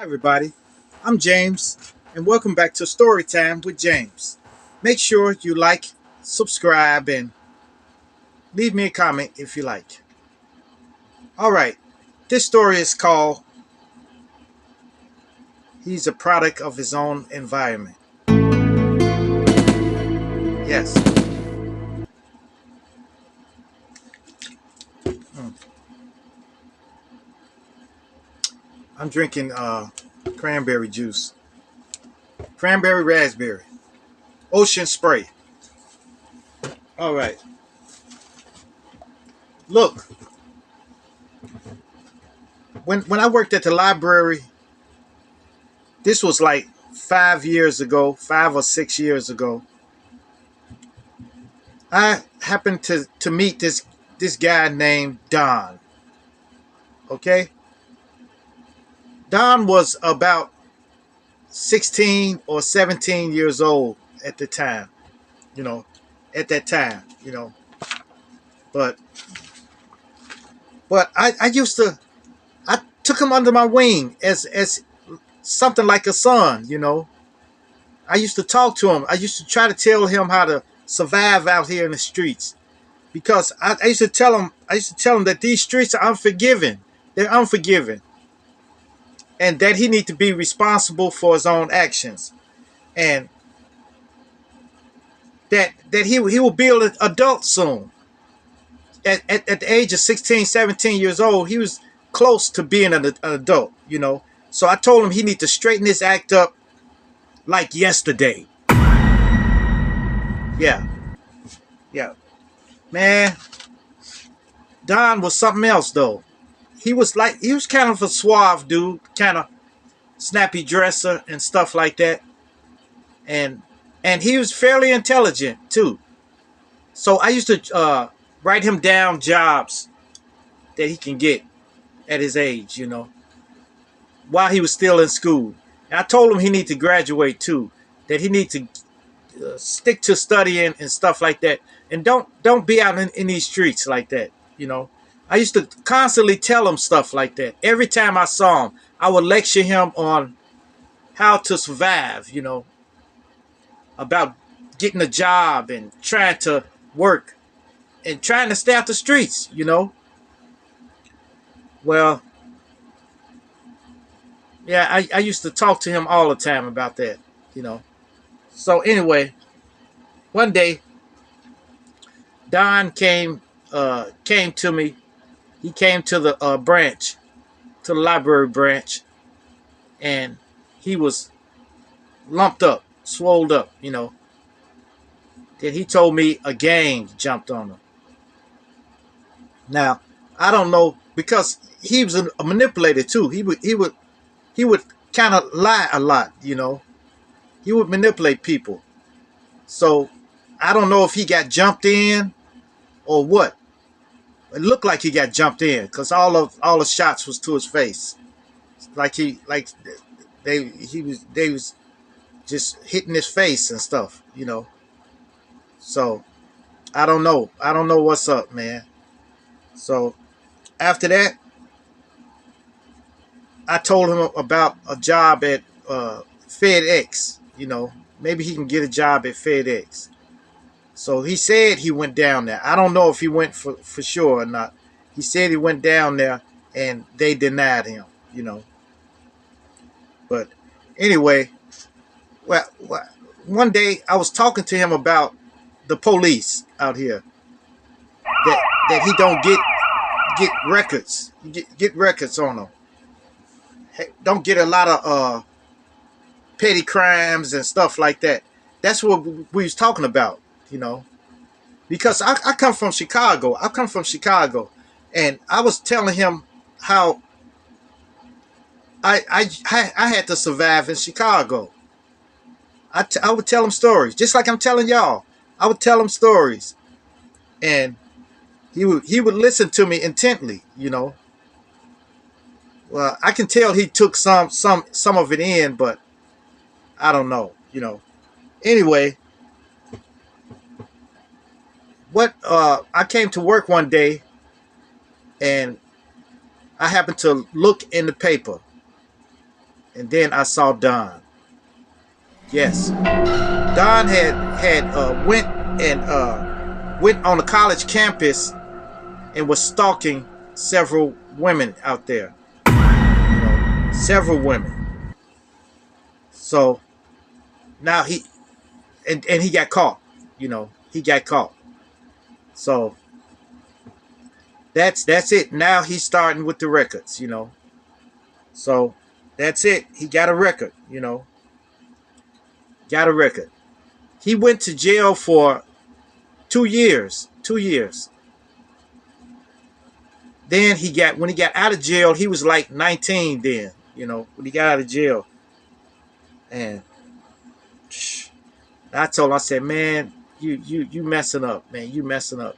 Hi, everybody. I'm James, and welcome back to Storytime with James. Make sure you like, subscribe, and leave me a comment if you like. All right, this story is called He's a Product of His Own Environment. Yes, mm, I'm drinking cranberry juice, cranberry raspberry, ocean spray. All right, look, when I worked at the library, this was like 5 years ago, 5 or 6 years ago. I happened to meet this guy named Don. Okay, Don was about 16 or 17 years old at the time. You know, at that time. But I used to I took him under my wing as something like a son. I used to talk to him. I used to try to tell him how to survive out here in the streets because I used to tell him that these streets are unforgiving. They're unforgiving, and that he need to be responsible for his own actions, and that he will be an adult soon. At the age of 16, 17 years old, he was close to being an adult. So I told him he need to straighten his act up like yesterday. Yeah, yeah, man. Don was something else though. He was kind of a suave dude, kind of snappy dresser and stuff like that, and he was fairly intelligent too. So I used to write him down jobs that he can get at his age, while he was still in school. And I told him he need to graduate too, that he need to stick to studying and stuff like that, and don't be out in these streets like that. I used to constantly tell him stuff like that. Every time I saw him, I would lecture him on how to survive, about getting a job and trying to work and trying to stay out the streets. Well, yeah, I used to talk to him all the time about that, you know. So anyway, one day Don came to me. He came to the branch, to the library branch, and he was lumped up, swolled up, Then he told me a gang jumped on him. Now, I don't know because he was a manipulator too. He would kind of lie a lot. He would manipulate people. So I don't know if he got jumped in or what. It looked like he got jumped in because all the shots was to his face. Like they was just hitting his face and stuff. So I don't know. I don't know what's up, man. So after that, I told him about a job at FedEx. Maybe he can get a job at FedEx. So he said he went down there. I don't know if he went for sure or not. He said he went down there and they denied him. But anyway, well, one day I was talking to him about the police out here. That he don't get records. Get records on them. Don't get a lot of petty crimes and stuff like that. That's what we was talking about. Because I come from Chicago. I come from Chicago, and I was telling him how I had to survive in Chicago. I would tell him stories, just like I'm telling y'all. I would tell him stories, and he would listen to me intently. Well, I can tell he took some of it in, but I don't know. Anyway, what I came to work one day and I happened to look in the paper and then I saw Don. Yes, Don had went on the college campus and was stalking several women out there. Several women. So now he got caught. He got caught. So that's it. Now he's starting with the records. So that's it. He got a record. Got a record. He went to jail for 2 years. 2 years. Then when he got out of jail, he was like 19 then, when he got out of jail. And I told him, I said, man, you messing up, man. You messing up.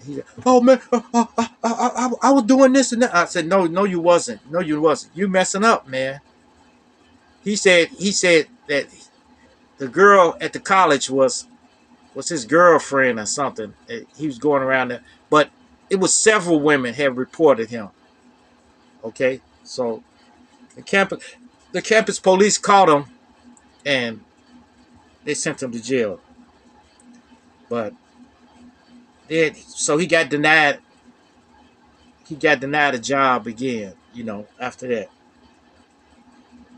He said, oh man, I was doing this and that. I said, no, you wasn't. No, you wasn't. You messing up, man. He said that the girl at the college was his girlfriend or something. He was going around there, but it was several women had reported him. Okay, so the campus police caught him, and they sent him to jail. But so he got denied. He got denied a job again. After that.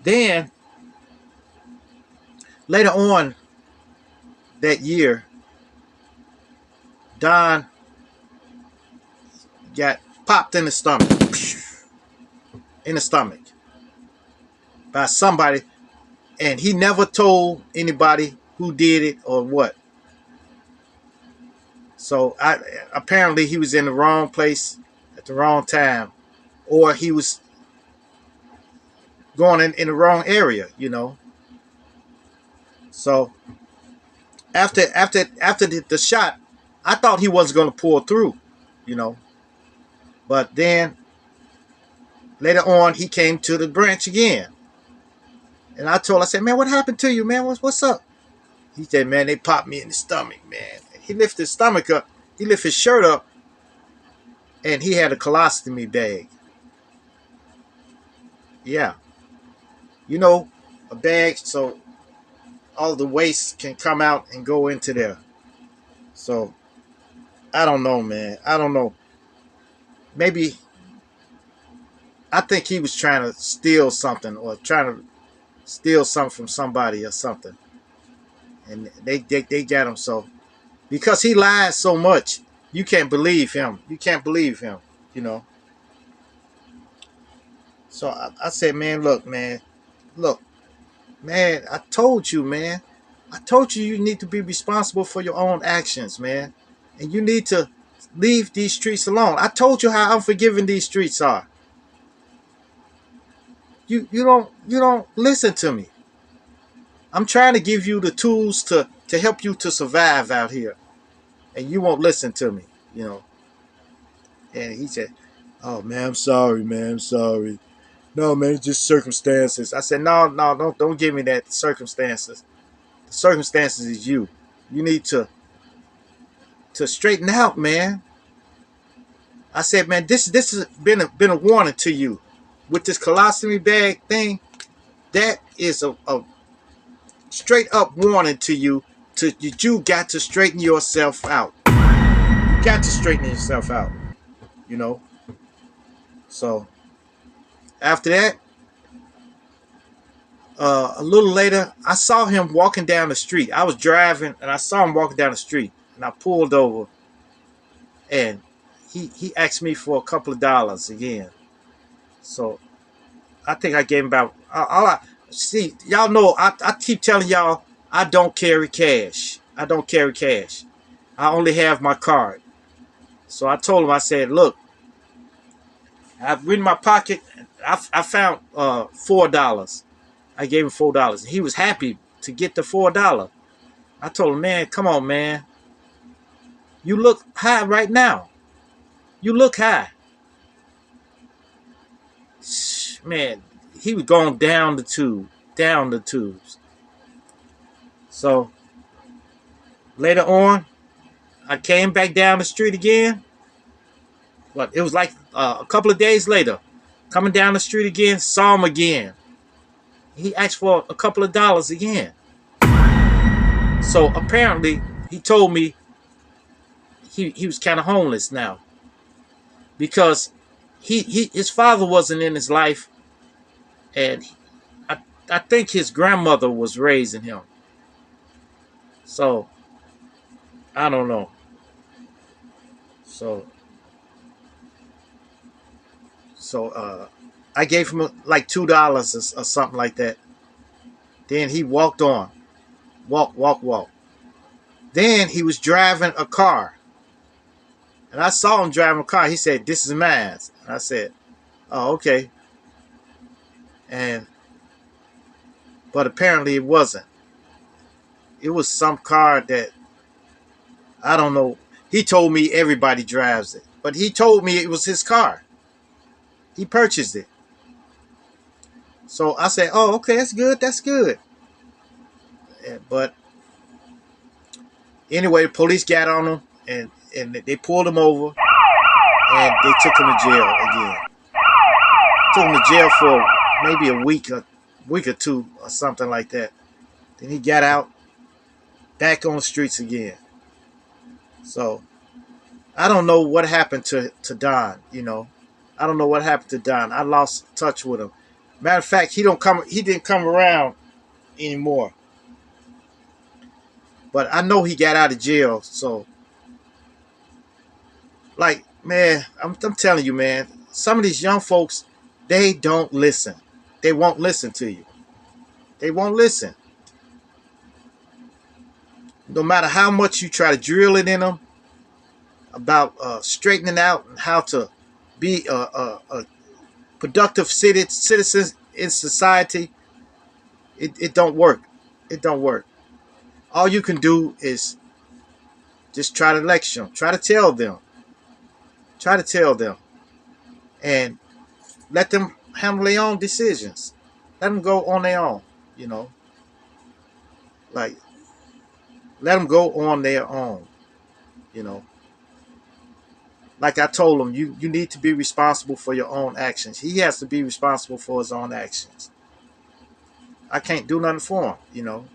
Then later on that year, Don got popped in the stomach. In the stomach. By somebody. And he never told anybody who did it or what. So apparently he was in the wrong place at the wrong time. Or he was going in the wrong area, So after the shot, I thought he wasn't going to pull through, But then later on, he came to the branch again. And I said, man, what happened to you, man? What's up? He said, man, they popped me in the stomach, man. He lifted his stomach up. He lifted his shirt up. And he had a colostomy bag. Yeah. A bag so all the waste can come out and go into there. So, I don't know, man. I don't know. Maybe, I think he was trying to steal something or trying to steal something from somebody or something. And they got him. So, because he lies so much, you can't believe him. You can't believe him, So I said, man, look, man, I told you, man. I told you need to be responsible for your own actions, man. And you need to leave these streets alone. I told you how unforgiving these streets are. You don't listen to me. I'm trying to give you the tools to help you to survive out here. And you won't listen to me, And he said, oh, man, I'm sorry, man. I'm sorry. No, man, it's just circumstances. I said, no, don't give me that circumstances. The circumstances is you. You need to straighten out, man. I said, man, this has been a warning to you. With this colostomy bag thing, that is a straight up warning to you you got to straighten yourself out. You got to straighten yourself out. So after that, a little later, I saw him walking down the street. I was driving and I saw him walking down the street, and I pulled over, and he asked me for a couple of dollars again. So I think I gave him about see, y'all know I keep telling y'all I don't carry cash. I don't carry cash. I only have my card. So I told him, I said, look, I've in my pocket, I found $4. I gave him $4. He was happy to get the $4. I told him, man, come on, man. You look high right now. You look high. Man, he was going down the tubes. So later on, I came back down the street again. It was like a couple of days later. Coming down the street again, saw him again. He asked for a couple of dollars again. So apparently, he told me he was kind of homeless now because his father wasn't in his life, and I I think his grandmother was raising him. So I don't know. So I gave him like $2 or something like that. Then he walked on, walk. Then he was driving a car, and I saw him driving a car. He said, "This is mine." And I said, "Oh, okay." And but apparently it wasn't. It was some car that I don't know. He told me everybody drives it, but he told me it was his car. He purchased it. So I said, "Oh, okay, that's good. That's good." But anyway, the police got on him, and they pulled him over, and they took him to jail again. Took him to jail for maybe a week or two or something like that. Then he got out, back on the streets again. So I don't know what happened to Don. I don't know what happened to Don. I lost touch with him. Matter of fact, he didn't come around anymore. But I know he got out of jail. So, like, man, I'm telling you, man, some of these young folks, they don't listen. They won't listen to you. They won't listen. No matter how much you try to drill it in them about straightening out and how to be a productive citizens in society, it don't work. It don't work. All you can do is just try to lecture them, try to tell them, and let them handle their own decisions. Let them go on their own. You know, like let them go on their own. You know, like I told him, you need to be responsible for your own actions. He has to be responsible for his own actions. I can't do nothing for him.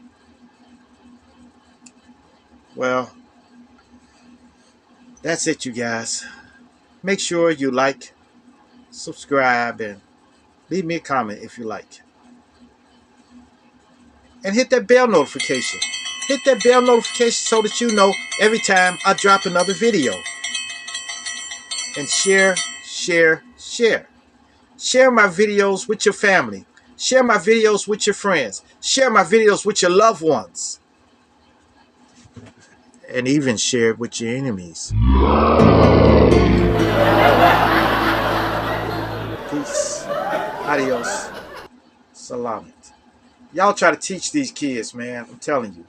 Well, that's it, you guys. Make sure you like, subscribe, and leave me a comment if you like. And hit that bell notification. Hit that bell notification so that you know every time I drop another video. And share, share, share. Share my videos with your family. Share my videos with your friends. Share my videos with your loved ones. And even share it with your enemies. Peace. Adios. Salamat. Y'all try to teach these kids, man. I'm telling you.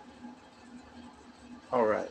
All right.